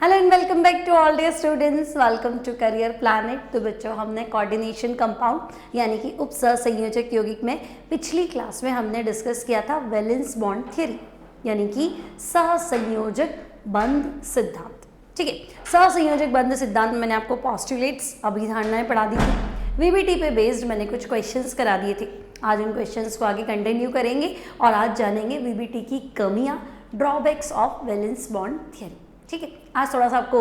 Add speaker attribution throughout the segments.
Speaker 1: Hello and welcome back to all dear students, welcome to career planet. तो बच्चों, हमने coordination compound यानी कि उपसहसंयोजक यौगिक में पिछली क्लास में हमने डिस्कस किया था वैलेंस बॉन्ड थ्योरी यानी कि सहसंयोजक बंध सिद्धांत। ठीक है, सहसंयोजक बंध सिद्धांत में मैंने आपको पोस्टुलेट्स अभिधारणाएं पढ़ा दी थी। वीबीटी पे बेस्ड मैंने कुछ क्वेश्चंस करा दिए थे। आज उन क्वेश्चंस को आगे कंटिन्यू करेंगे और आज जानेंगे वीबीटी की कमियां, drawbacks of valence bond theory. ठीक है, आज थोड़ा सा आपको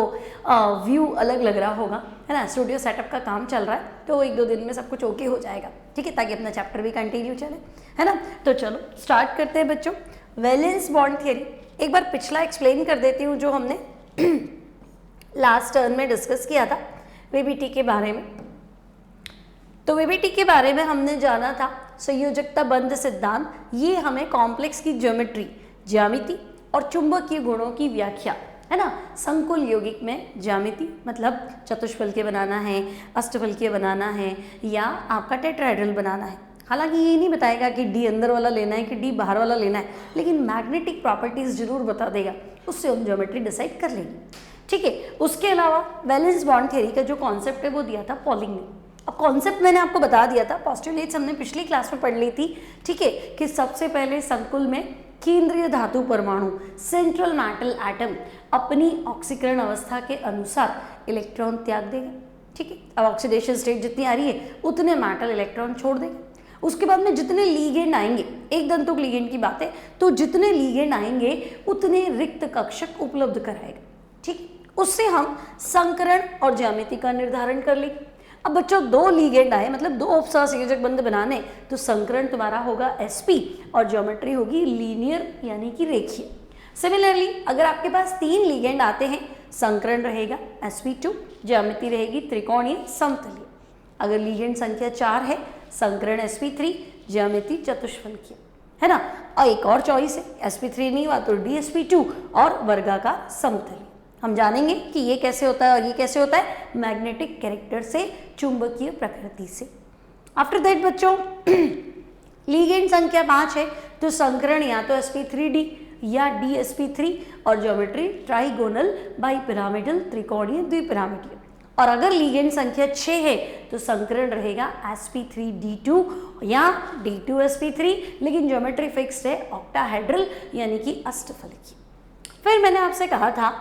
Speaker 1: व्यू अलग लग रहा होगा, है ना। स्टूडियो सेटअप का काम चल रहा है तो एक दो दिन में सब कुछ ओके हो जाएगा। ठीक है, ताकि अपना चैप्टर भी कंटिन्यू चले, है ना। तो चलो स्टार्ट करते हैं बच्चों। वैलेंस बॉन्ड थ्योरी एक बार पिछला एक्सप्लेन कर देती हूँ जो हमने लास्ट टर्म में डिस्कस किया था वीबीटी के बारे में। तो वीबीटी के बारे में हमने जाना था संयोजकता बंध सिद्धांत, ये हमें कॉम्प्लेक्स की ज्योमेट्री, ज्यामिति और चुंबकीय गुणों की व्याख्या, है ना। संकुल यौगिक में ज्यामिति मतलब चतुष्फल के बनाना है, अष्टफल के बनाना है या आपका टेट्राहेड्रल बनाना है। हालांकि ये नहीं बताएगा कि डी अंदर वाला लेना है कि डी बाहर वाला लेना है, लेकिन मैग्नेटिक प्रॉपर्टीज जरूर बता देगा, उससे हम ज्योमेट्री डिसाइड कर लेंगे। ठीक है, उसके अलावा वैलेंस बॉन्ड थ्योरी का जो कॉन्सेप्ट है वो दिया था पॉलिंग ने। अब कॉन्सेप्ट मैंने आपको बता दिया था, पोस्टुलेट्स हमने पिछली क्लास में पढ़ ली थी। ठीक है, कि सबसे पहले संकुल में केंद्रीय धातु परमाणु, सेंट्रल मेटल एटम अपनी ऑक्सीकरण अवस्था के अनुसार इलेक्ट्रॉन त्याग देगा। ठीक है, अब ऑक्सीडेशन स्टेट जितनी आ रही है उतने मेटल इलेक्ट्रॉन छोड़ देगा। उसके बाद में जितने लीगेंड आएंगे, एक दंतुक लीगेंड की बात है, तो जितने लीगेंड आएंगे उतने रिक्त कक्षक उपलब्ध कराएगा। ठीक, उससे हम संकरण और ज्यामिति का निर्धारण कर लेंगे। अब बच्चों, दो लीगेंड आए मतलब दो उपसहसंयोजक बंध बनाने, तो संकरण तुम्हारा होगा sp और ज्योमेट्री होगी लीनियर यानी कि रेखीय। सिमिलरली अगर आपके पास तीन लीगेंड आते हैं, संकरण रहेगा sp2, ज्यामिति रहेगी त्रिकोणीय समतलीय। अगर लीगेंड संख्या 4 है, संकरण sp3, ज्यामिति चतुष्फलकीय, है ना। और एक और चॉइस है, sp3 नहीं हुआ तो dsp2 और वर्गाकार समतलीय। हम जानेंगे कि ये कैसे होता है और ये कैसे होता है, मैग्नेटिक कैरेक्टर से, चुंबकीय प्रकृति से। आफ्टर दैट बच्चों, लीगेंड संख्या 5 है तो संकरण या तो sp3d या dsp3 और ज्योमेट्री ट्राइगोनल, बाइपिरामिडल, त्रिकोणीय, द्विपिरामिडीय। और अगर लीगेंड संख्या 6 है तो संकरण रहेगा sp3d2 या d2sp3, लेकिन ज्योमेट्री फिक्स्ड है ऑक्टाहेड्रल यानी कि अष्टफलकीय। फिर मैंने आपसे कहा था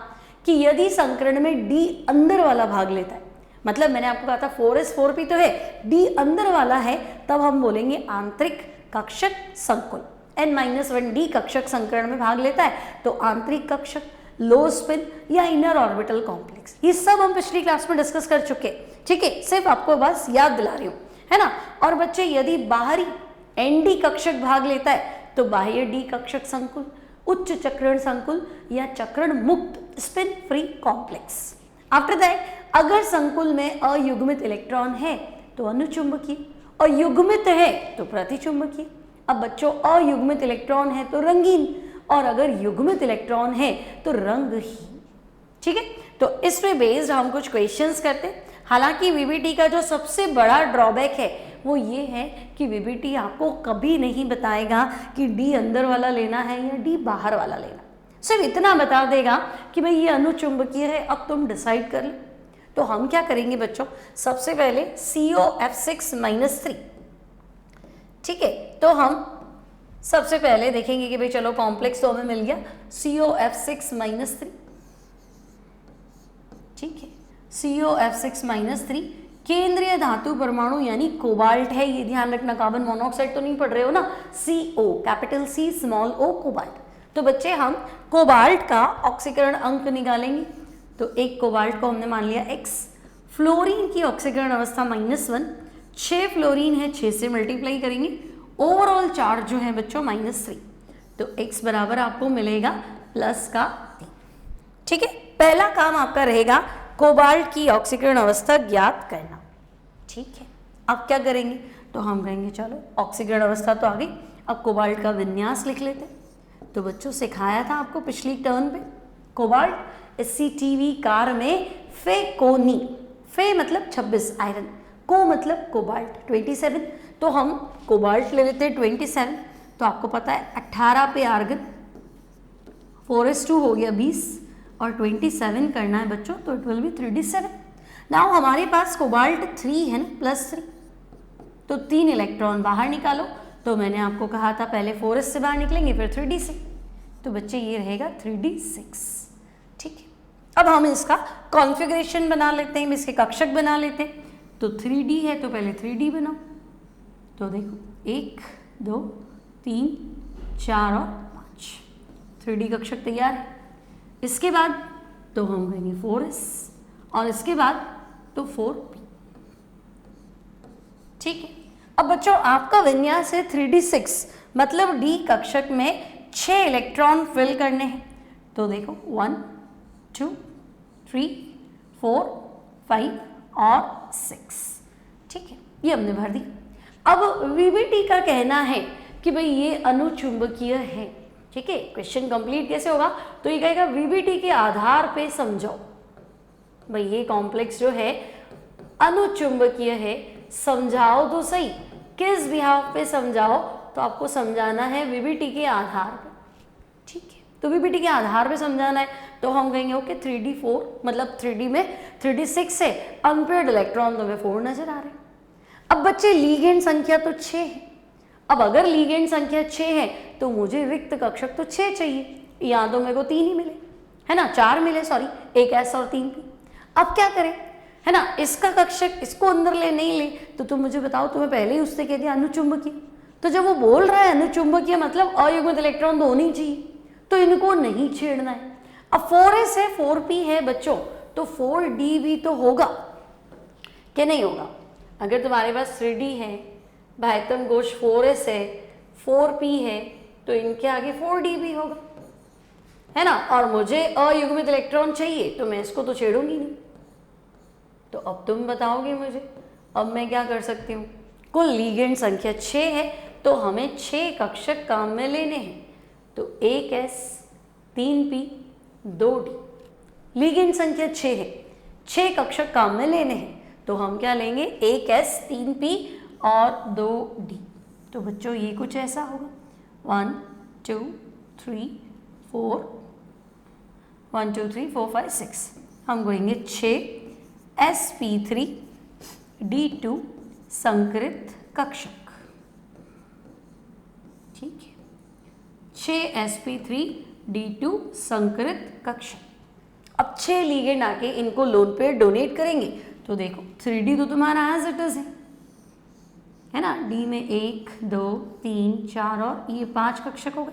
Speaker 1: कि यदि संकरण में D अंदर वाला भाग लेता है, मतलब मैंने आपको कहा था 4s4p तो है, D अंदर वाला है, तब हम बोलेंगे आंतरिक कक्षक संकुल। n-1d कक्षक संकरण में भाग लेता है तो आंतरिक कक्षक, लो स्पिन या इनर ऑर्बिटल कॉम्प्लेक्स, ये सब हम पिछली क्लास में डिस्कस कर चुके हैं। ठीक है, सिर्फ आपको बस याद दिला रही हूँ, है ना। और बच्चे, यदि बाहरी nd कक्षक भाग लेता है तो बाह्य D कक्षक संकुल, उच्च चक्रण संकुल या चक्रण मुक्त spin free complex. After that, अगर संकुल में अयुग्मित इलेक्ट्रॉन है तो अनुचुंबकीय और युग्मित है तो प्रतिचुंबकीय। अब बच्चों, अयुग्मित इलेक्ट्रॉन है तो रंगीन और अगर युग्मित इलेक्ट्रॉन है तो रंगहीन। ठीक है, तो इस पे बेस्ड हम कुछ क्वेश्चंस करते हैं। हालांकि वीबीटी का जो सबसे बड़ा ड्रॉबैक है वो ये है कि वीबीटी आपको कभी नहीं बताएगा कि डी अंदर वाला लेना है या डी बाहर वाला लेना, सिर्फ इतना बता देगा कि भाई ये अनुचुंबकीय है, अब तुम डिसाइड कर लो। तो हम क्या करेंगे बच्चों, सबसे पहले COF6-3। ठीक है, तो हम सबसे पहले देखेंगे कि भाई चलो कॉम्प्लेक्स तो हमें मिल गया COF6-3। ठीक है, COF6-3 केंद्रीय धातु परमाणु यानी कोबाल्ट है, ये ध्यान रखना। कार्बन मोनोऑक्साइड तो नहीं पढ़ रहे हो ना, CO, capital C small o, cobalt. तो बच्चे, हम कोबाल्ट का ऑक्सीकरण अंक निकालेंगे। तो एक कोबाल्ट को हमने मान लिया X। फ्लोरीन की ऑक्सीकरण अवस्था -1, 6 फ्लोरीन है, 6 से मल्टीप्लाई करेंगे, ओवरऑल चार्ज जो है बच्चों -3, तो X बराबर आपको मिलेगा प्लस का 3। ठीक है, पहला काम आपका रहेगा कोबाल्ट की ऑक्सीकरण अवस्था ज्ञात करना। ठीक है, अब क्या करेंगे, तो हम कहेंगे चलो ऑक्सीकरण अवस्था तो आ गई, अब कोबाल्ट का विन्यास लिख लेते हैं। तो बच्चों, सिखाया था आपको पिछली टर्न पे, कोबाल्ट SCTV कार में फेकोनी, फे मतलब 26 आयरन, को मतलब कोबाल्ट 27, तो हम कोबाल्ट ले लेते हैं 27। तो आपको पता है 18 पे आर्गन, 4s2 हो गया 20, और 27 करना है बच्चों, तो it will be 3d7। Now हमारे पास कोबाल्ट 3 है ना, +3, तो 3 इलेक्ट्रॉन बाहर निकालो। तो मैंने आपको कहा था पहले 4s से बाहर निकलेंगे फिर 3d से, तो बच्चे ये रहेगा 3d6। ठीक है, अब हम इसका कॉन्फ़िगरेशन बना लेते हैं, इसके कक्षक बना लेते हैं। तो 3d है तो पहले 3d बनाओ। तो देखो 1 2 3 4 और 5, 3d कक्षक तैयार है। इसके बाद तो हम कहेंगे 4s और इसके बाद तो 4p। ठीक है, अब बच्चों आपका विन्यास है 3d6, मतलब d कक्षक में 6 इलेक्ट्रॉन फिल करने हैं। तो देखो 1 2 3 4 5 और 6। ठीक है, ये हमने भर दी। अब VBT का कहना है कि भाई ये अनुचुंबकीय है। ठीक है, क्वेश्चन कंप्लीट कैसे होगा, तो ये कहेगा VBT के आधार पे समझाओ। भाई ये कॉम्प्लेक्स जो है अनुचुंबकीय है, समझाओ तो सही, किस बिहाफ पे समझाओ, तो आपको समझाना है VBT के आधार पे। ठीक है, तो VBT के आधार पे समझाना है, तो हम कहेंगे ओके 3d4, मतलब 3d में 3d6 है, अनपेयर्ड इलेक्ट्रॉन तो में 4 नजर आ रहे हैं। अब बच्चे लिगेंड संख्या तो 6 है। अब अगर लिगेंड संख्या 6 है तो मुझे रिक्त कक्षक तो 6 चाहिए, यहाँ तो मेरे को 3 ही मिले, है ना, 4 मिले, सॉरी, एक s और 3 p। अब क्या करें, है ना, इसका कक्षक इसको अंदर ले नहीं ले, तो तुम मुझे बताओ, तुम्हें पहले ही उससे कह दिया अनुचुंबकीय। तो जब वो बोल रहा है अनुचुंबकीय मतलब अयुग्मित इलेक्ट्रॉन तो होनी चाहिए, तो इनको नहीं छेड़ना है। अब 4s है 4p है बच्चों, तो 4d भी तो होगा कि नहीं होगा। अगर तुम्हारे पास 3d है, बाह्यतम कोश 4s है, 4p है, तो इनके आगे 4d भी होगा, है ना, और मुझे अयुग्मित इलेक्ट्रॉन चाहिए तो मैं इसको तो छेड़ूंगी नहीं। तो अब तुम बताओगे मुझे, अब मैं क्या कर सकती हूँ। कुल लिगेंड संख्या 6 है, तो हमें 6 कक्षक काम में लेने हैं। तो 1s 3p 2d, लिगेंड संख्या 6 है, 6 कक्षक काम में लेने हैं, तो हम क्या लेंगे 1s 3p और 2d। तो बच्चों ये कुछ ऐसा होगा 1 2 3 4 1 2 3 4 5 6, हम कहेंगे 6sp3 d2 संकृत कक्षक। ठीक है, 6sp3 d2 संकृत कक्षक। अब 6 लिगेंड आके इनको लोन पेयर डोनेट करेंगे। तो देखो 3d तो तुम्हारा एज इट इज है ना, d में 1 2 3 4 और ये 5 कक्षक हो गए।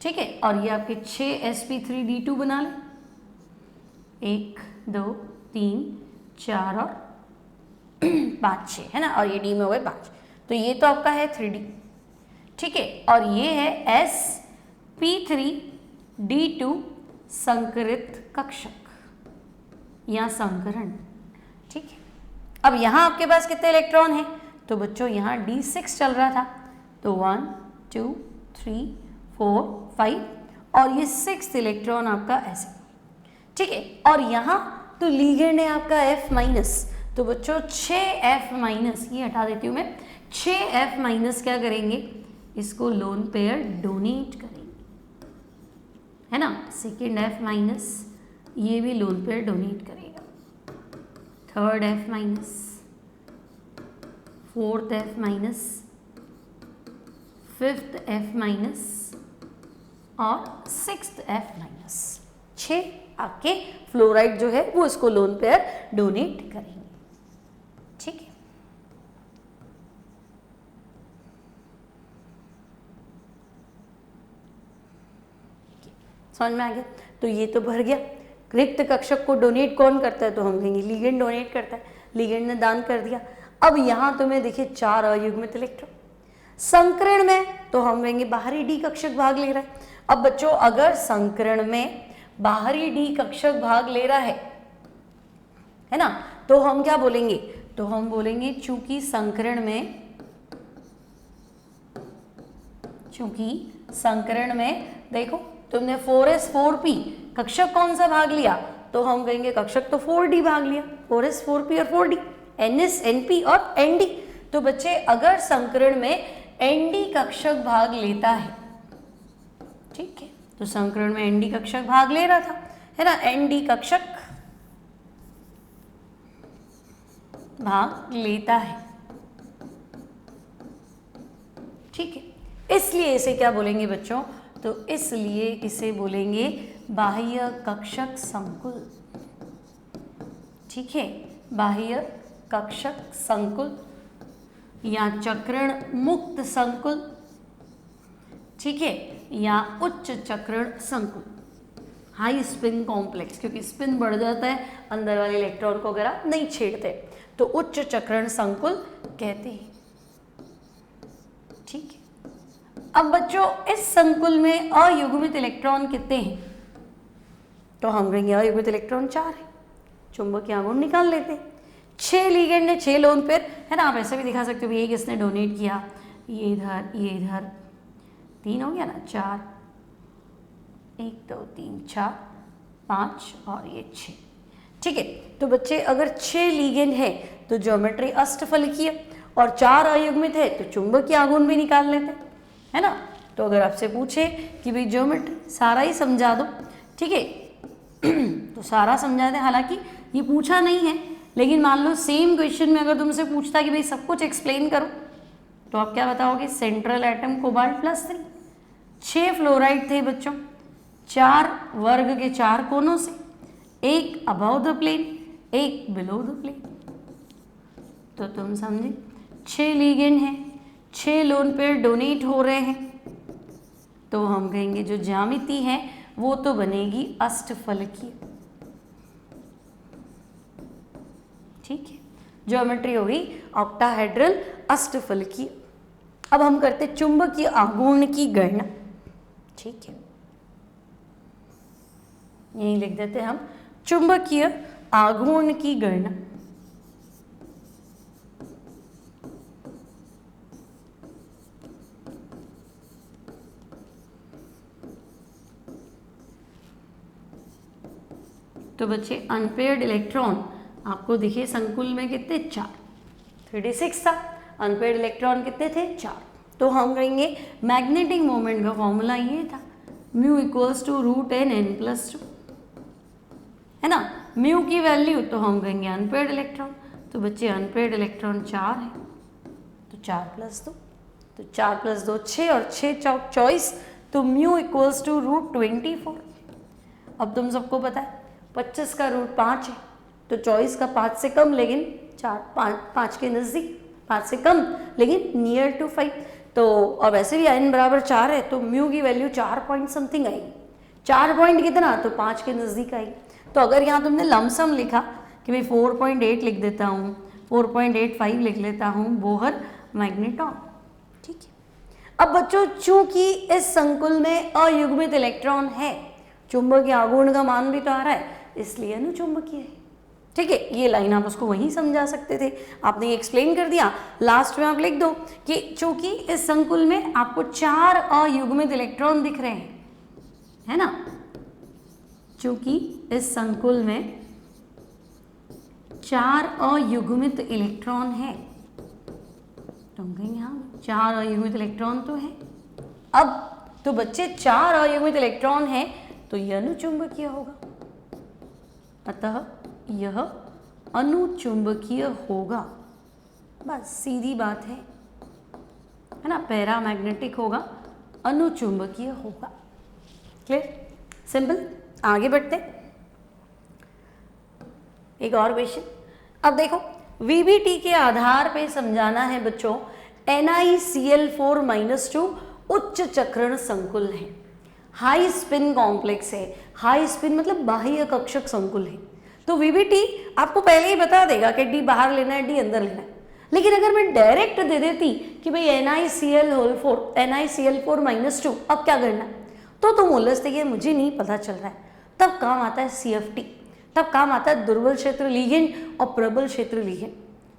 Speaker 1: ठीक है, और ये आपके 6sp3 d2 बना लें, 1 2 3 4 और 5 6, है ना, और ये d में हो गए 5। तो ये तो आपका है 3d। ठीक है, और ये है sp3 d2 संकृत कक्षक या संकरण। ठीक है, अब यहाँ आपके पास कितने इलेक्ट्रॉन हैं, तो बच्चों यहाँ d6 चल रहा था, तो 1 2 3 4 5 और ये 6th इलेक्ट्रॉन आपका ऐसे। ठीक है, और यहाँ तो लिगेंड है आपका F माइनस, तो बच्चों 6F माइनस, ये हटा देती हूँ मैं, 6F माइनस क्या करेंगे, इसको लोन पेयर डोनेट करेंगे, है ना। सेकेंड F माइनस ये भी लोन पेयर डोनेट करेगा, third F minus, fourth F minus, fifth F minus और 6th F माइनस। 6 आपके फ्लोराइड जो है वो इसको लोन पेयर डोनेट करेंगे। ठीक है, समझ में आ गया। तो ये तो भर गया। रिक्त कक्षक को डोनेट कौन करता है, तो हम कहेंगे लिगेंड डोनेट करता है, लिगेंड ने दान कर दिया। अब यहाँ तुम्हें देखिए 4 अयुग्मित इलेक्ट्रॉन। संकरण में तो हम कहेंगे बाहरी डी कक्षक भाग ले रहा है। अब बच्चों अगर संकरण में बाहरी डी कक्षक भाग ले रहा है ना, तो हम क्या बोलेंगे, तो हम बोलेंगे चूंकि संकरण में देखो तुमने 4s 4p कक्षक कौन सा भाग लिया, तो हम कहेंगे कक्षक तो 4d भाग लिया, 4s 4p और 4d, ns np और nd। तो बच्चे अगर संकरण में nd कक्षक भाग लेता है, ठीक है, तो संकरण में nd कक्षक भाग ले रहा था, है ना, ND कक्षक भाग लेता है, ठीक है। इसलिए इसे क्या बोलेंगे बच्चों, तो इसलिए इसे बोलेंगे बाह्य कक्षक संकुल, ठीक है, बाह्य कक्षक संकुल या चक्रण मुक्त संकुल, ठीक है, या उच्च चक्रण संकुल, हाई स्पिन कॉम्प्लेक्स, क्योंकि स्पिन बढ़ जाता है, अंदर वाले इलेक्ट्रॉन को वगैरह नहीं छेड़ते, तो उच्च चक्रण संकुल कहते हैं, ठीक है। अब बच्चों इस संकुल में अयुग्मित इलेक्ट्रॉन कितने हैं, तो हम कहेंगे अयुग्मित इलेक्ट्रॉन 4 है, चुंबकीय आघूर्ण निकाल लेते हैं। 6 लिगेंड है, 6 लोन पेयर, है ना, आप ऐसे भी दिखा सकते हो, ये किसने डोनेट किया, ये इधर 3 हो गया ना, 4, 1 2 3 4 5 और ये 6, ठीक है। तो बच्चे अगर 6 लिगेंड है तो ज्योमेट्री अष्टफलकीय और 4 अयुग्मित है तो चुंबकीय आघूर्ण भी निकाल लेते, है ना। तो अगर आपसे पूछे कि भाई ज्योमेट्री सारा ही समझा दो, ठीक है, तो सारा समझा दे, हालांकि ये पूछा नहीं है, लेकिन मान लो सेम क्वेश्चन में अगर तुमसे पूछता कि भाई सब कुछ एक्सप्लेन करो, तो आप क्या बताओगे, सेंट्रल एटम कोबाल्ट +3, 6 फ्लोराइड थे बच्चों, 4 वर्ग के 4 कोनों से, एक अबव द प्लेन, एक बिलो द प्लेन, तो तुम समझे 6 लिगेंड हैं, 6 लोन पेयर डोनेट हो रहे हैं, तो हम कहेंगे जो ज्यामिति है वो तो बनेगी अष्टफलकीय, ठीक है, ज्योमेट्री होगी ऑक्टाहेड्रल अष्टफलकीय। अब हम करते चुंबकीय आघूर्ण की गणना, ठीक है, यही लिख देते हम चुंबकीय आघूर्ण की गणना। तो बच्चे अनपेयर्ड इलेक्ट्रॉन आपको दिखे संकुल में कितने, 4, 3d6 था, अनपेयर्ड इलेक्ट्रॉन कितने थे, 4, तो हम कहेंगे मैग्नेटिक मोमेंट का फॉर्मूला ये था, म्यू इक्वल्स टू √n+2, है ना। म्यू की वैल्यू तो हम कहेंगे अनपेयर्ड इलेक्ट्रॉन, तो बच्चे अनपेयर्ड इलेक्ट्रॉन 4 है, तो 4+2, तो 4+2 6 और 6 चौक 24, तो म्यू इक्वल्स टू √24। अब तुम सबको पता है 25 का रूट 5 है, तो 24 का 5 से कम, लेकिन 5 के नज़दीक, 5 से कम लेकिन नियर टू 5, तो अब वैसे भी n बराबर 4 है, तो म्यू की वैल्यू 4 पॉइंट समथिंग आएगी, 4 पॉइंट कितना, तो 5 के नज़दीक आएगी। तो अगर यहाँ तुमने लमसम लिखा कि भाई 4.8 लिख देता हूँ, 4.85 लिख लेता हूँ, बोहर मैग्नेटॉन, ठीक है। अब बच्चों चूंकि इस संकुल में अयुग्मित इलेक्ट्रॉन है, चुंबकीय आघूर्ण का मान भी तो आ रहा है, इसलिए अनुचुंबकीय है, ठीक है। ये लाइन आप उसको वहीं समझा सकते थे, आपने एक्सप्लेन कर दिया, लास्ट में आप लिख दो कि चूंकि इस संकुल में आपको 4 अयुग्मित इलेक्ट्रॉन दिख रहे हैं, है ना, चूंकि इस संकुल में 4 अयुग्मित इलेक्ट्रॉन है, तो हम कहेंगे हाँ 4 अयुग्मित इलेक्ट्रॉन तो है। अब तो बच्चे 4 अयुग्मित इलेक्ट्रॉन है तो यह अनुचुंबकीय होगा, अतः यह अनुचुंबकीय होगा, बस सीधी बात है ना, पैरामैग्नेटिक होगा, अनुचुंबकीय होगा, क्लियर, सिंपल। आगे बढ़ते एक और क्वेश्चन। अब देखो VBT के आधार पे समझाना है बच्चों, NiCl4-2 उच्च चक्रण संकुल है, हाई स्पिन कॉम्प्लेक्स है, हाई स्पिन मतलब बाह्य कक्षक संकुल है, तो VBT आपको पहले ही बता देगा कि D बाहर लेना है, D अंदर लेना है। लेकिन अगर मैं डायरेक्ट दे देती कि भाई NiCl4-2 अब क्या करना, तो तुम उलझते कि मुझे नहीं पता चल रहा है, तब काम आता है CFT, तब काम आता है दुर्बल क्षेत्र लिगेंड और प्रबल क्षेत्र लिगेंड।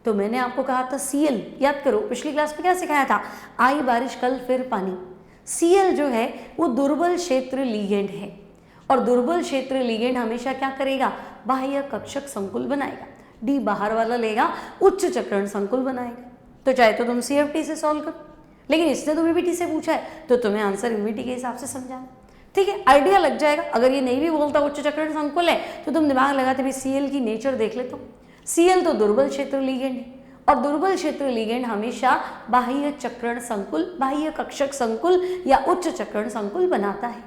Speaker 1: तो मैंने आपको कहा था Cl, याद करो पिछली क्लास में क्या सिखाया था, आई बारिश कल फिर पानी। Cl जो है वो दुर्बल क्षेत्र लिगेंड है, और दुर्बल क्षेत्र लिगेंड हमेशा क्या करेगा, बाह्य कक्षक संकुल बनाएगा, D बाहर वाला लेगा, उच्च चक्रण संकुल बनाएगा। तो चाहे तो तुम CFT से सॉल्व करो, लेकिन इसने तो VBT से पूछा है तो तुम्हें आंसर VBT के हिसाब से समझाना। ठीक है, आइडिया लग जाएगा। अगर ये नहीं भी बोलता उच्च चक्रण संकुल है तो तुम दिमाग लगाते भी Cl की नेचर देख लेते हो। Cl तो दुर्बल क्षेत्र लिगेंड है और दुर्बल क्षेत्र लिगेंड हमेशा बाह्य चक्रण संकुल, बाह्य कक्षक संकुल या उच्च चक्रण संकुल बनाता है।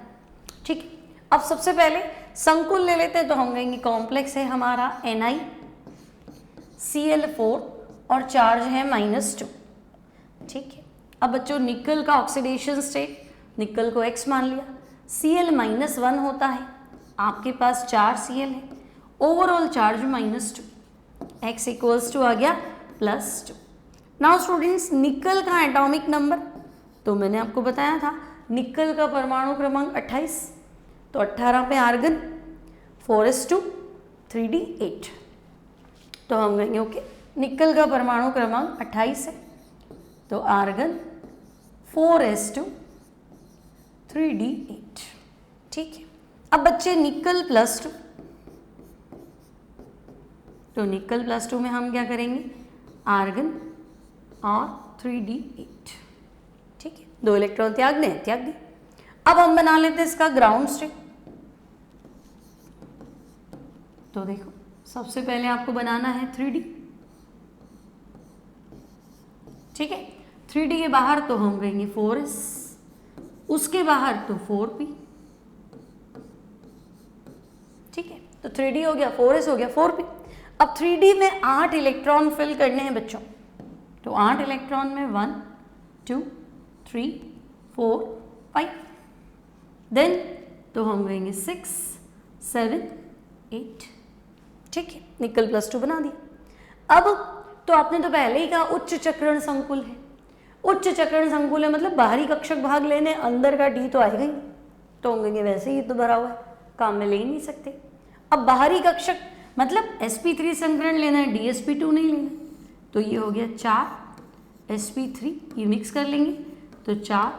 Speaker 1: ठीक है, अब सबसे पहले संकुल ले लेते हैं तो हम कहेंगे कॉम्प्लेक्स है हमारा NiCl4 और चार्ज है -2। ठीक है, अब बच्चों निकल का ऑक्सीडेशन स्टेट, निकल को X मान लिया, Cl-1 होता है, आपके पास 4 Cl है, overall charge -2, X equals to आ गया +2। नाउ स्टूडेंट्स निकल का एटॉमिक नंबर, तो मैंने आपको बताया था निकल का परमाणु क्रमांक 28, तो 18 पे आर्गन, 4s2 3d8, तो हम कहेंगे ओके निकल का परमाणु क्रमांक 28 है, तो आर्गन 4s2 3d8। ठीक है, अब बच्चे निकल +2, तो निकल +2 में हम क्या करेंगे, आर्गन और 3d8। ठीक है, 2 इलेक्ट्रॉन त्यागने हैं, त्याग दिए। अब हम बना लेते हैं इसका ग्राउंड स्टेट। तो देखो सबसे पहले आपको बनाना है 3d। ठीक है, 3d के बाहर तो हम कहेंगे 4s, उसके बाहर तो 4p। ठीक है, तो 3d हो गया, 4s हो गया, 4p। अब 3d में 8 इलेक्ट्रॉन फिल करने हैं बच्चों, तो 8 इलेक्ट्रॉन में 1 2 3 4 5, देन तो हम कहेंगे 6 7 8। ठीक है, निकल +2 बना दिया। अब तो आपने तो पहले ही कहा उच्च चक्रण संकुल है, उच्च चक्रण संकुल है मतलब बाहरी कक्षक भाग लेने, अंदर का D तो आएगा ही, तो हम कहेंगे वैसे ही तो भरा हुआ है, काम में ले ही नहीं सकते। अब बाहरी कक्षक मतलब sp3 संकरण लेना है, dsp2 नहीं लेना, तो ये हो गया 4 sp3, ये मिक्स कर लेंगे तो 4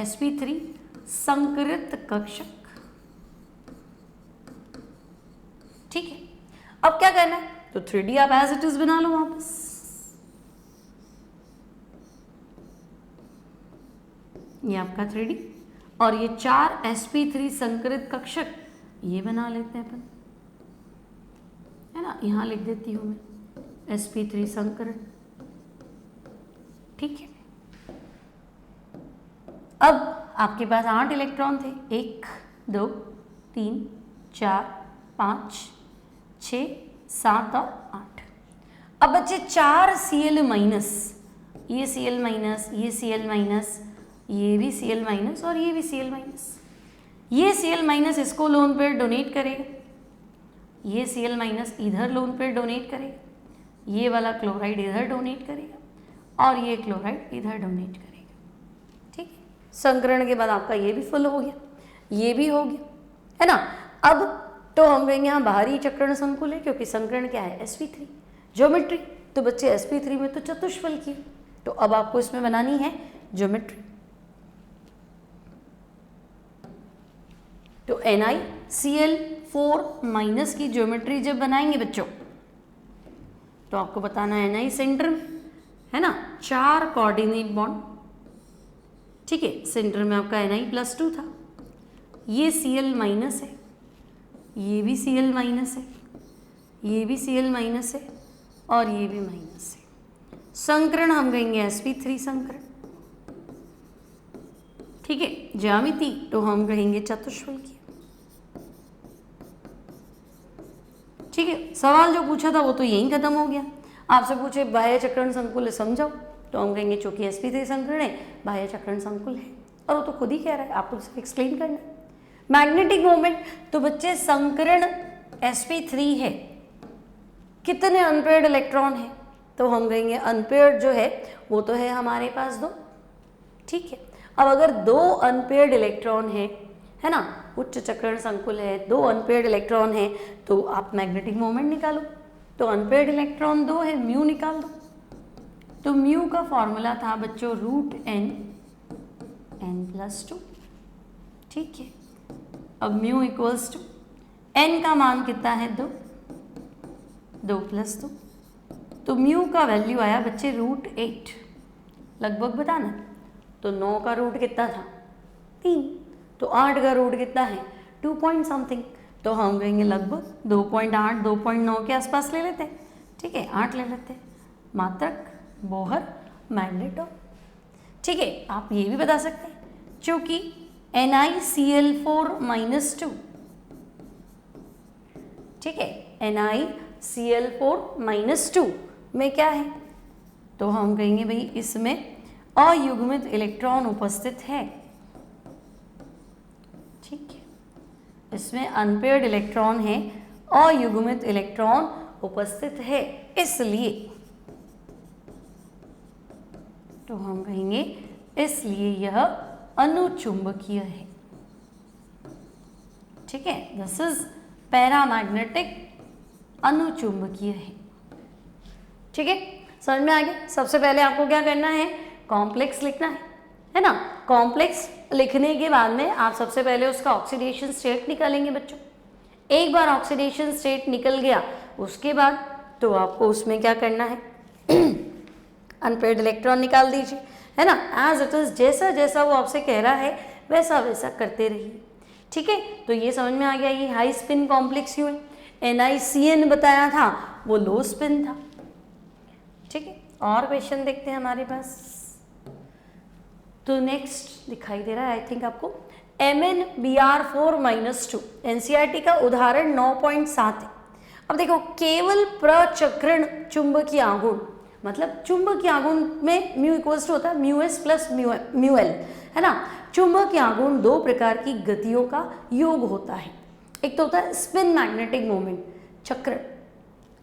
Speaker 1: sp3 संकरित कक्षक। ठीक है, अब क्या करना है, तो 3d आप एज इट इज बना लो वापस। ये आपका 3d और ये 4 sp3 संकरित कक्षक ये बना लेते हैं अपन, है ना, यहां लिख देती हूं मैं sp3 संकरण। ठीक है, अब आपके पास 8 इलेक्ट्रॉन थे, 1 2 3 4 5 6 7 और 8। अब बच्चे 4 Cl माइनस, ये Cl माइनस, ये Cl माइनस, ये भी Cl माइनस और ये भी Cl माइनस। ये Cl माइनस इसको लोन पेयर डोनेट करेगा, ये Cl माइनस इधर लोन पेयर डोनेट करेगा, ये वाला क्लोराइड इधर डोनेट करेगा और ये क्लोराइड इधर डोनेट करेगा। ठीक है, संकरण के बाद आपका ये भी फुल हो गया, ये भी हो गया, है ना। अब तो हम कहेंगे यहाँ बाहरी चक्रण संकुल है, क्योंकि संकरण क्या है, sp3 ज्योमेट्री, तो बच्चे sp3 में तो चतुष्फल की, तो अब आपको इसमें बनानी है ज्योमेट्री। तो NiCl4 माइनस की ज्योमेट्री जब बनाएंगे बच्चों, तो आपको बताना है Ni सेंटर में, है ना, 4 कोऑर्डिनेट बॉन्ड। ठीक है, सेंटर में आपका Ni+2 था, ये Cl माइनस है, ये भी Cl माइनस है, ये भी Cl माइनस है और ये भी माइनस है। संकरण हम कहेंगे sp3 संकरण। ठीक है, ज्यामिति तो हम कहेंगे चतुष्फल की। ठीक है, सवाल जो पूछा था वो तो यहीं खत्म हो गया। आपसे पूछे बाह्य चक्रण संकुल है, समझाओ, तो हम कहेंगे चूंकि sp3 संकरण है, बाह्य चक्रण संकुल है, और वो तो खुद ही कह रहा है, आपको सिर्फ एक्सप्लेन करना है। मैग्नेटिक मोमेंट, तो बच्चे संकरण sp3 है, कितने अनपेयर्ड इलेक्ट्रॉन है, तो हम कहेंगे अनपेयर्ड जो है वो तो है हमारे पास 2। ठीक है, अब अगर 2 अनपेयर्ड इलेक्ट्रॉन है ना, उच्च चक्रण संकुल है, 2 अनपेयर्ड इलेक्ट्रॉन है, तो आप मैग्नेटिक मोमेंट निकालो, तो अनपेयर्ड इलेक्ट्रॉन 2 है, म्यू निकाल दो। तो म्यू का फॉर्मूला था बच्चों √n+2। ठीक है, अब म्यू इक्वल्स टू n का मान कितना है, 2 + 2, तो म्यू का वैल्यू आया बच्चे √8, लगभग बताना। तो 9 का रूट कितना था, 3, तो 8 का रूट कितना है 2 पॉइंट समथिंग, तो हम कहेंगे लगभग 2.8 2.9 के आसपास ले लेते हैं। ठीक है, 8 ले लेते हैं। मात्रक, बोहर, मैग्नेटॉन। ठीक है, आप ये भी बता सकते हैं क्योंकि NiCl4-2, ठीक है, NiCl4-2 में क्या है, तो हम कहेंगे भाई इसमें अयुग्मित इलेक्ट्रॉन उपस्थित है। ठीक है, इसमें अनपेयर्ड इलेक्ट्रॉन है, अयुग्मित इलेक्ट्रॉन उपस्थित है, इसलिए तो हम कहेंगे इसलिए यह अनुचुंबकीय है। ठीक है, दिस इज पैरामैग्नेटिक, अनुचुंबकीय है। ठीक है, समझ में आ गया। सबसे पहले आपको क्या करना है, कॉम्प्लेक्स लिखना है ना। कॉम्प्लेक्स लिखने के बाद में आप सबसे पहले उसका ऑक्सीडेशन स्टेट निकालेंगे बच्चों। एक बार ऑक्सीडेशन स्टेट निकल गया उसके बाद तो आपको उसमें क्या करना है अनपेयर्ड इलेक्ट्रॉन निकाल दीजिए, है ना। एज इट इज, जैसा जैसा वो आपसे कह रहा है वैसा वैसा करते रहिए। ठीक है, तो ये समझ में आ गया, ये हाई स्पिन कॉम्प्लेक्स क्यों है। NiCN बताया था वो लो स्पिन था। ठीक है, और क्वेश्चन देखते हैं हमारे पास। तो नेक्स्ट दिखाई दे रहा है आई थिंक आपको, MnBr4-2 NCERT का उदाहरण 9.7 है। अब देखो, केवल प्रचक्रण चुंबकीय आघूर्ण, मतलब चुंबकीय आघूर्ण में म्यू इक्वल्स टू होता है mu S plus mu L, है ना। चुंबकीय आघूर्ण दो प्रकार की गतियों का योग होता है। एक तो होता है स्पिन मैग्नेटिक मोमेंट, चक्र,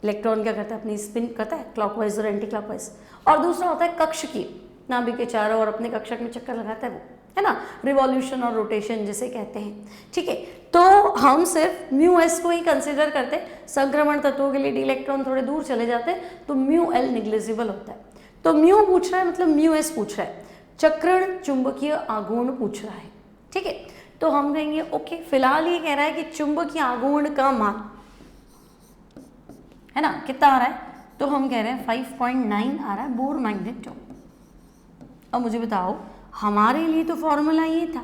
Speaker 1: इलेक्ट्रॉन क्या करता है अपनी स्पिन करता है क्लॉकवाइज और एंटी क्लॉकवाइज, और दूसरा होता है कक्षकीय, नाभिक के चारों ओर अपने कक्षक में चक्कर लगाता है वो, है ना, रिवॉल्यूशन और रोटेशन जिसे कहते हैं। ठीक है, तो हम सिर्फ म्यू एस को ही कंसिडर करते हैं। संक्रमण तत्वों के लिए डी इलेक्ट्रॉन थोड़े दूर चले जाते हैं तो म्यू एल निग्लिजिबल होता है। तो म्यू पूछ रहा है मतलब म्यू एस पूछ रहा है, चक्रण चुंबकीय आघूर्ण पूछ रहा है। ठीक है, तो हम कहेंगे ओके, फिलहाल ये कह रहा है कि चुंबकीय आघूर्ण का मान, है ना, कितना आ रहा है, तो हम कह रहे हैं 5.9 आ रहा है बोर मैग्नेटॉन। अब मुझे बताओ, हमारे लिए तो फॉर्मूला ये था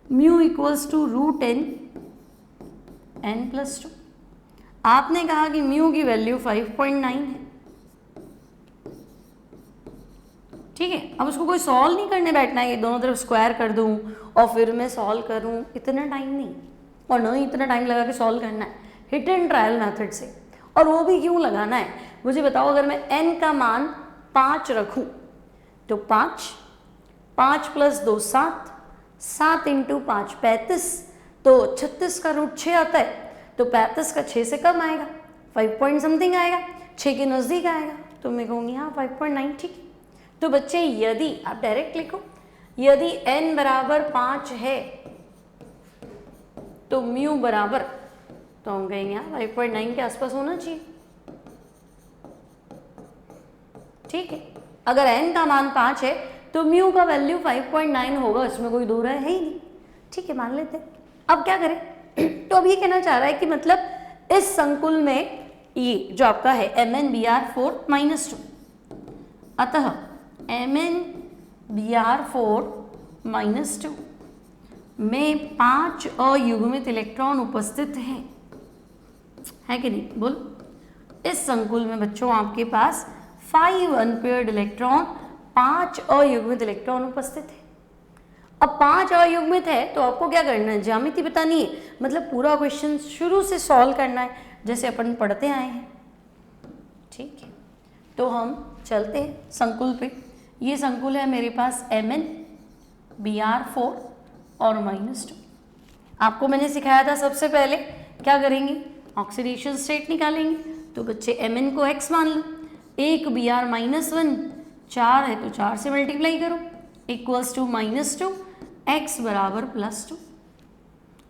Speaker 1: म्यू इक्वल्स टू √n+2। आपने कहा कि म्यू की वैल्यू 5.9 है। ठीक है, अब उसको कोई सॉल्व नहीं करने बैठना है, ये दोनों तरफ स्क्वायर कर दूं और फिर मैं सॉल्व करूं, इतना टाइम नहीं, और न ही इतना टाइम लगा के सॉल्व करना है, हिट एंड ट्रायल मेथड से। और वो भी क्यों लगाना है, मुझे बताओ। अगर मैं n का मान 5 रखूं तो 5 + 2 7, 7 × 5 35, तो 36 का रूट 6 आता है, तो 35 का 6 से कम आएगा, 5 पॉइंट समथिंग आएगा, 6 के नज़दीक आएगा, तो मैं कहूँगी हाँ 5.9 ठीक है। तो बच्चे यदि आप डायरेक्ट लिखो, यदि n बराबर 5 है तो म्यू बराबर, तो हम कहेंगे हाँ 5.9 के आसपास होना चाहिए। ठीक है, अगर n का मान 5 है तो म्यू का वैल्यू 5.9 होगा, इसमें कोई दो राय है ही नहीं। ठीक है, मान लेते हैं। अब क्या करें, तो अब ये कहना चाह रहा है कि मतलब इस संकुल में ये जो आपका है MnBr4-2, अतः MnBr4-2 में 5 अयुग्मित इलेक्ट्रॉन उपस्थित हैं, है कि नहीं, बोलो। इस संकुल में बच्चों आपके पास 5 अनपेयर्ड इलेक्ट्रॉन, 5 अयुग्मित इलेक्ट्रॉन उपस्थित है। अब 5 अयुग्मित है तो आपको क्या करना है, ज्यामिति बतानी है, मतलब पूरा क्वेश्चन शुरू से सॉल्व करना है जैसे अपन पढ़ते आए हैं। ठीक है, तो हम चलते हैं संकुल पे। ये संकुल है मेरे पास MnBr4 और -2। आपको मैंने सिखाया था सबसे पहले क्या करेंगे, ऑक्सीडेशन स्टेट निकालेंगे। तो बच्चे Mn को x मान लो, 1 Br -1, 4 है तो 4 से मल्टीप्लाई करो, इक्वल्स टू -2, x बराबर +2।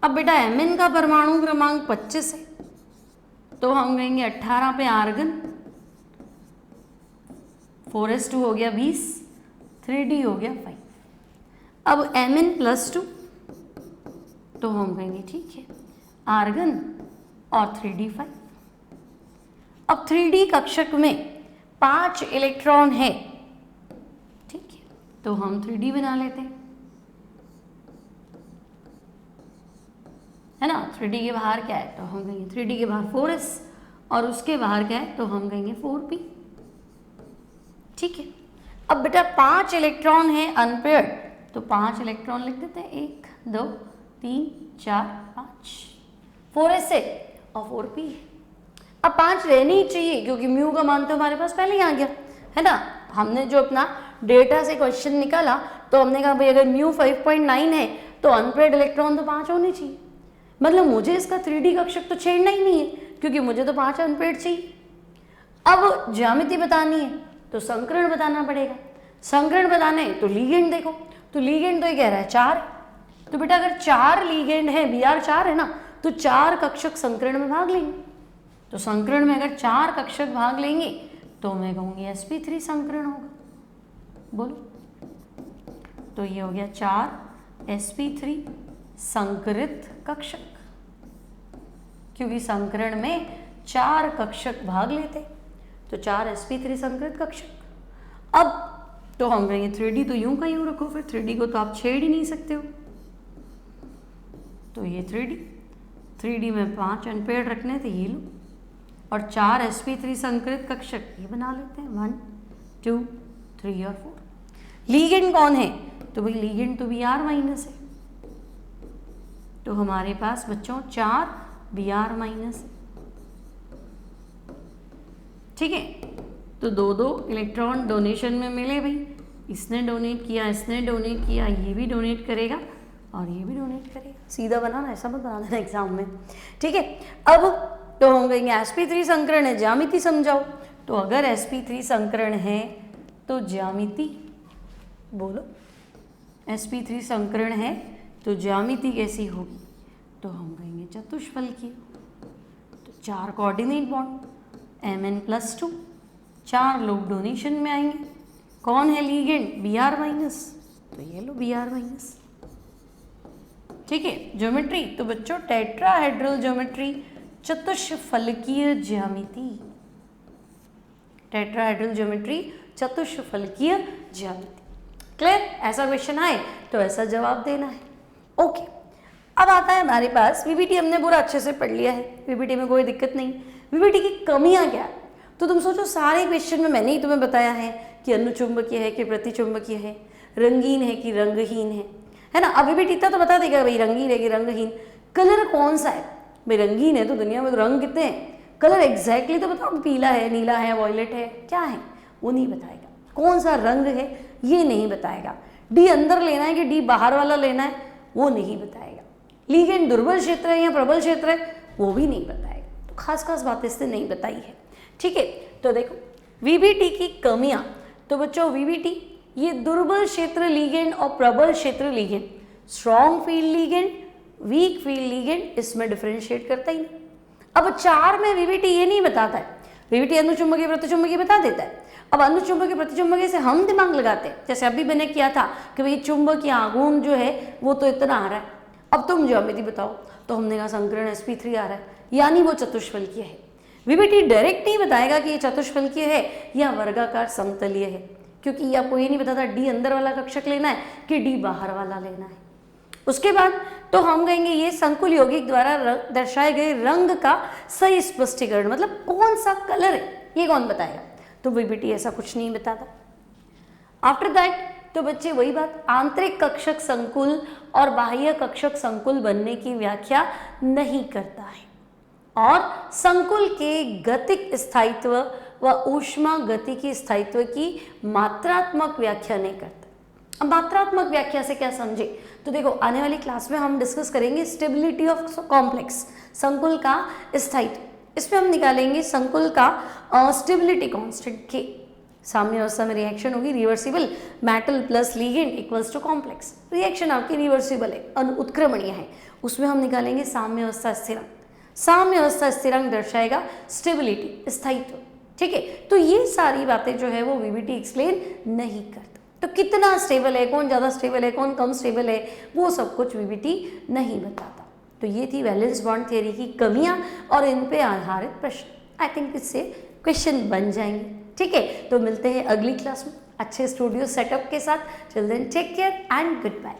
Speaker 1: अब बेटा Mn का परमाणु क्रमांक 25 है, तो हम कहेंगे 18 पे आर्गन, 4s2 हो गया 20, 3d हो गया 5। अब Mn +2, तो हम कहेंगे ठीक है, आर्गन और 3d 5। अब 3d कक्षक में 5 इलेक्ट्रॉन है, ठीक है, तो हम 3d बना लेते हैं। है ना। 3D के बाहर क्या है तो हम कहेंगे 3D के बाहर 4s, और उसके बाहर क्या है तो हम कहेंगे 4p। ठीक है, अब बेटा 5 इलेक्ट्रॉन है अनपेयर्ड, तो 5 इलेक्ट्रॉन लिख देते हैं, 1 2 3 4 5, 4s है और 4p है। अब 5 रहनी ही चाहिए क्योंकि म्यू का मान तो हमारे पास पहले ही आ गया है ना। हमने जो अपना डेटा से क्वेश्चन निकाला तो हमने कहा भाई अगर म्यू 5.9 है तो अनपेयर्ड इलेक्ट्रॉन तो 5 होने चाहिए, मतलब मुझे इसका 3D कक्षक तो छेड़ना ही नहीं है क्योंकि मुझे तो 5 अनपेयर्ड चाहिए। अब ज्यामिति बतानी है तो संकरण बताना पड़ेगा, संकरण बताने तो लीगेंड देखो, तो लीगेंड तो ये कह रहा है 4, तो बेटा अगर 4 लीगेंड है, Br 4 है ना, तो 4 कक्षक संकरण में भाग लेंगे, तो संकरण में अगर 4 कक्षक भाग लेंगे तो मैं कहूँगी sp3 संकरण होगा। बोलो, तो ये हो गया 4 sp3 संकरित कक्षक, क्योंकि संकरण में 4 कक्षक भाग लेते, तो 4 sp3 संकरित कक्षक। अब तो हम कहेंगे 3D तो यूं का यूं रखो, फिर 3D को तो आप छेड़ ही नहीं सकते हो, तो ये 3D में 5 अनपेयर्ड रखने थे, ये लो, और 4 sp3 संकरित कक्षक ये बना लेते हैं 1 2 3 और 4। लीगेंड कौन है तो भाई लीगेंड तो Br माइनस है, तो हमारे पास बच्चों 4 Br माइनस है। ठीक है, तो 2-2 इलेक्ट्रॉन डोनेशन में मिले भाई, इसने डोनेट किया, इसने डोनेट किया, ये भी डोनेट करेगा और ये भी डोनेट करेगा। सीधा बनाना, ऐसा मत बना देना एग्जाम में। ठीक है, अब तो हम कहेंगे sp3 संकरण है, ज्यामिति समझाओ, तो अगर sp3 संकरण है तो ज्यामिति, बोलो sp3 संकरण है तो ज्यामिति कैसी होगी, तो हम कहेंगे चतुष्फलकीय, तो 4 कोऑर्डिनेट बॉन्ड Mn+2, 4 लोग डोनेशन में आएंगे। कौन है लीगेंड Br माइनस, तो ये लो Br माइनस। ठीक है, ज्योमेट्री तो बच्चों टेट्राहेड्रल ज्योमेट्री, चतुष्फलकीय ज्यामिति, टेट्राहेड्रल ज्योमेट्री चतुष्फलकीय ज्यामिति। क्लियर, ऐसा क्वेश्चन आए तो ऐसा जवाब देना है। ओके, अब आता है हमारे पास वीबीटी, हमने पूरा अच्छे से पढ़ लिया है, वीबीटी में कोई दिक्कत नहीं। वीबीटी की कमियां क्या है, तो तुम सोचो सारे क्वेश्चन में मैंने ही तुम्हें बताया है कि अनुचुंबकीय है कि प्रतिचुंबकीय है, रंगीन है कि रंगहीन है ना। अब वीबीटी इतना तो बता देगा भाई रंगीन है कि रंगहीन, कलर कौन सा है भाई, रंगीन है तो दुनिया में तो रंग कितने हैं, कलर एग्जैक्टली तो बताओ, पीला है, नीला है, वॉयलेट है, क्या है वो नहीं बताएगा, कौन सा रंग है ये नहीं बताएगा, डी अंदर लेना है कि डी बाहर वाला लेना है वो नहीं बताएगा, लीगेंड दुर्बल क्षेत्र है या प्रबल क्षेत्र है वो भी नहीं बताएगा, तो खास खास बातें इसने नहीं बताई है। ठीक है, तो देखो वीबीटी की कमियां, तो बच्चों वीबीटी ये दुर्बल क्षेत्र लीगेंड और प्रबल क्षेत्र ligand, strong field ligand, weak field ligand, इसमें डिफरेंशिएट करता ही नहीं। अब 4 में वीबीटी ये नहीं बताता है, वीबीटी अनुचुंबकीय प्रतिचुंबकीय बता देता है। अब अनुचुंबकीय प्रतिचुंबकीय से हम दिमाग लगाते हैं, जैसे अभी मैंने किया था कि भाई चुंबकीय आघूर्ण जो है वो तो इतना आ रहा है, अब तुम ज्यामिति बताओ, तो हमने कहा संकरण sp3 आ रहा है, यानी वो चतुष्फलकीय है। वीबीटी डायरेक्ट नहीं बताएगा कि ये चतुष्फलकीय है या वर्गाकार समतलीय है, क्योंकि आपको ये नहीं बताता डी अंदर वाला कक्षक लेना है कि डी बाहर वाला लेना है। उसके बाद तो हम कहेंगे ये संकुल यौगिक द्वारा दर्शाए गए रंग का सही स्पष्टीकरण, मतलब कौन सा कलर है ये कौन बताएगा, तो वीबीटी ऐसा कुछ नहीं बताता। आफ्टर दैट तो बच्चे वही बात, आंतरिक कक्षक संकुल और बाह्य कक्षक संकुल बनने की व्याख्या नहीं करता है, और संकुल के गतिक स्थायित्व व ऊष्मा गतिकी स्थायित्व की मात्रात्मक व्याख्या नहीं करता। अब मात्रात्मक व्याख्या से क्या समझे, तो देखो आने वाली क्लास में हम डिस्कस करेंगे स्टेबिलिटी ऑफ कॉम्प्लेक्स, संकुल का स्थायित्व, इसमें हम निकालेंगे संकुल का स्टेबिलिटी कांस्टेंट के, साम्य अवस्था में रिएक्शन होगी reversible, metal plus ligand equals to complex, reaction आपकी रिवर्सिबल है, उत्क्रमणीय है, उसमें हम निकालेंगे साम्य अवस्था स्थिरांक, साम्य अवस्था स्थिरांक दर्शाएगा स्टेबिलिटी स्थायित्व। ठीक है, तो ये सारी बातें जो है वो वीबीटी एक्सप्लेन नहीं करता, तो कितना स्टेबल है, कौन ज़्यादा स्टेबल है, कौन कम स्टेबल है, वो सब कुछ वीबीटी नहीं बताता। तो ये थी वैलेंस बॉन्ड थ्योरी की कमियां और इन पे आधारित प्रश्न। आई थिंक इससे क्वेश्चन बन जाएंगे। ठीक है, तो मिलते हैं अगली क्लास में अच्छे स्टूडियो सेटअप के साथ। Till then take care and good bye.